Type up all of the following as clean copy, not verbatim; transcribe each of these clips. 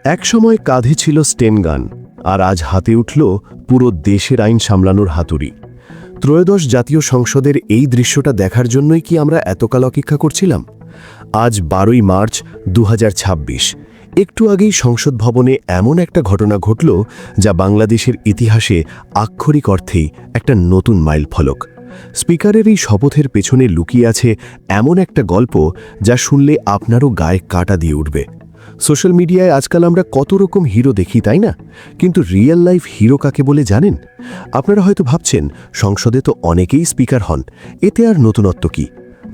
একসময় কাঁধে ছিল স্টেন গান, আর আজ হাতে উঠল পুরো দেশের আইন সামলানোর হাতুড়ি। ত্রয়োদশ জাতীয় সংসদের এই দৃশ্যটা দেখার জন্যই কি আমরা এতকাল অপেক্ষা করছিলাম? আজ 12ই মার্চ 2026। একটু আগেই সংসদ ভবনে এমন একটা ঘটনা ঘটল যা বাংলাদেশের ইতিহাসে আক্ষরিক অর্থেই একটা নতুন মাইলফলক। স্পিকারের এই শপথের পেছনে লুকিয়ে আছে এমন একটা গল্প যা শুনলে আপনারও গায়ে কাঁটা দিয়ে উঠবে। সোশ্যাল মিডিয়ায় আজকাল আমরা কত রকম হিরো দেখি, তাই না? কিন্তু রিয়েল লাইফ হিরো কাকে বলে জানেন? আপনারা হয়তো ভাবছেন সংসদে তো অনেকেই স্পিকার হন, এতে আর নতুনত্ব কি?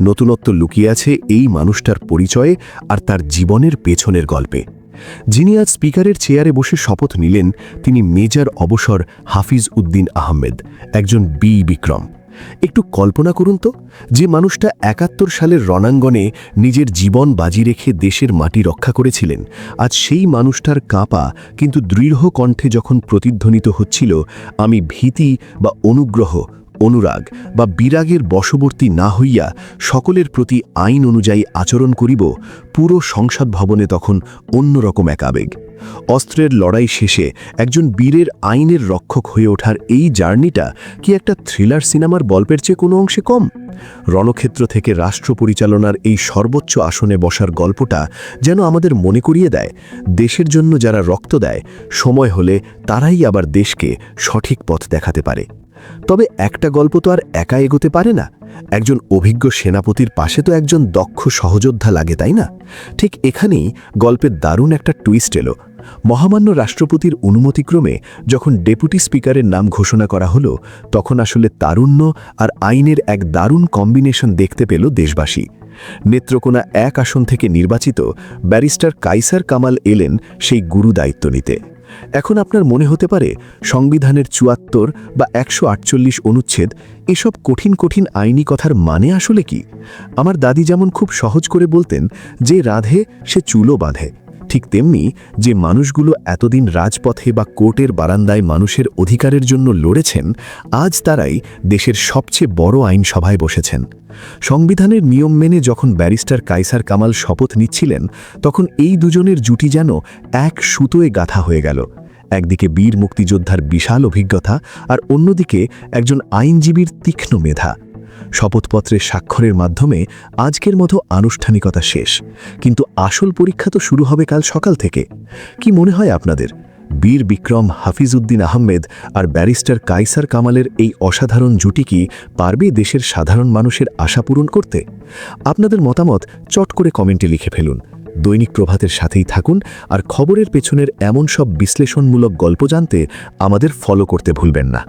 নতুনত্ব লুকিয়ে আছে এই মানুষটার পরিচয়ে আর তার জীবনের পেছনের গল্পে। যিনি আজ স্পিকারের চেয়ারে বসে শপথ নিলেন তিনি মেজর অবসর হাফিজ উদ্দিন আহমেদ, একজন বিক্রম। একটু কল্পনা করুন তো, যে মানুষটা ৭১ সালের রণাঙ্গনে নিজের জীবন বাজি রেখে দেশের মাটি রক্ষা করেছিলেন, আজ সেই মানুষটার কাঁপা কিন্তু দৃঢ় কণ্ঠে যখন প্রতিধ্বনিত হচ্ছিল, আমি ভীতি বা অনুগ্রহ, অনুরাগ বা বিরাগের বশবর্তী না হইয়া সকলের প্রতি আইন অনুযায়ী আচরণ করিব, পুরো সংসদ ভবনে তখন অন্যরকম এক আবেগ। অস্ত্রের লড়াই শেষে একজন বীরের আইনের রক্ষক হয়ে ওঠার এই জার্নিটা কি একটা থ্রিলার সিনেমার গল্পের চেয়ে কোনো অংশে কম? রণক্ষেত্র থেকে রাষ্ট্র পরিচালনার এই সর্বোচ্চ আসনে বসার গল্পটা যেন আমাদের মনে করিয়ে দেয়, দেশের জন্য যারা রক্ত দেয়, সময় হলে তারাই আবার দেশকে সঠিক পথ দেখাতে পারে। তবে একটা গল্প তো আর একা এগোতে পারে না। একজন অভিজ্ঞ সেনাপতির পাশে তো একজন দক্ষ সহযোদ্ধা লাগে, তাই না? ঠিক এখানেই গল্পের দারুণ একটা টুইস্ট এলো। মহামান্য রাষ্ট্রপতির অনুমতিক্রমে যখন ডেপুটি স্পিকারের নাম ঘোষণা করা হলো, তখন আসলে তারুণ্য আর আইনের এক দারুণ কম্বিনেশন দেখতে পেল দেশবাসী। নেত্রকোনা ১ আসন থেকে নির্বাচিত ব্যারিস্টার কায়সার কামাল এলেন সেই গুরু দায়িত্ব নিতে। এখন আপনার মনে হতে পারে সংবিধানের ৭৪ বা ১৪৮ অনুচ্ছেদ, এসব কঠিন কঠিন আইনি কথার মানে আসলে কি? আমার দাদি যেমন খুব সহজ করে বলতেন, যে রাধে সে চুলও বাঁধে, ঠিক তেমনি যে মানুষগুলো এতদিন রাজপথে বা কোর্টের বারান্দায় মানুষের অধিকারের জন্য লড়েছেন, আজ তারাই দেশের সবচেয়ে বড় আইনসভায় বসেছেন। সংবিধানের নিয়ম মেনে যখন ব্যারিস্টার কায়সার কামাল শপথ নিচ্ছিলেন, তখন এই দুজনের জুটি যেন এক সুতোয় গাঁথা হয়ে গেল। একদিকে বীর মুক্তিযোদ্ধার বিশাল অভিজ্ঞতা, আর অন্যদিকে একজন আইনজীবীর তীক্ষ্ণ মেধা। শপথপত্রের স্বাক্ষরের মাধ্যমে আজকের মতো আনুষ্ঠানিকতা শেষ, কিন্তু আসল পরীক্ষা তো শুরু হবে কাল সকাল থেকে। কি মনে হয় আপনাদের, বীর বিক্রম হাফিজ উদ্দিন আহমেদ আর ব্যারিস্টার কায়সার কামালের এই অসাধারণ জুটি কি পারবে দেশের সাধারণ মানুষের আশা পূরণ করতে? আপনাদের মতামত চট করে কমেন্টে লিখে ফেলুন। দৈনিক প্রভাতের সাথেই থাকুন, আর খবরের পেছনের এমন সব বিশ্লেষণমূলক গল্প জানতে আমাদের ফলো করতে ভুলবেন না।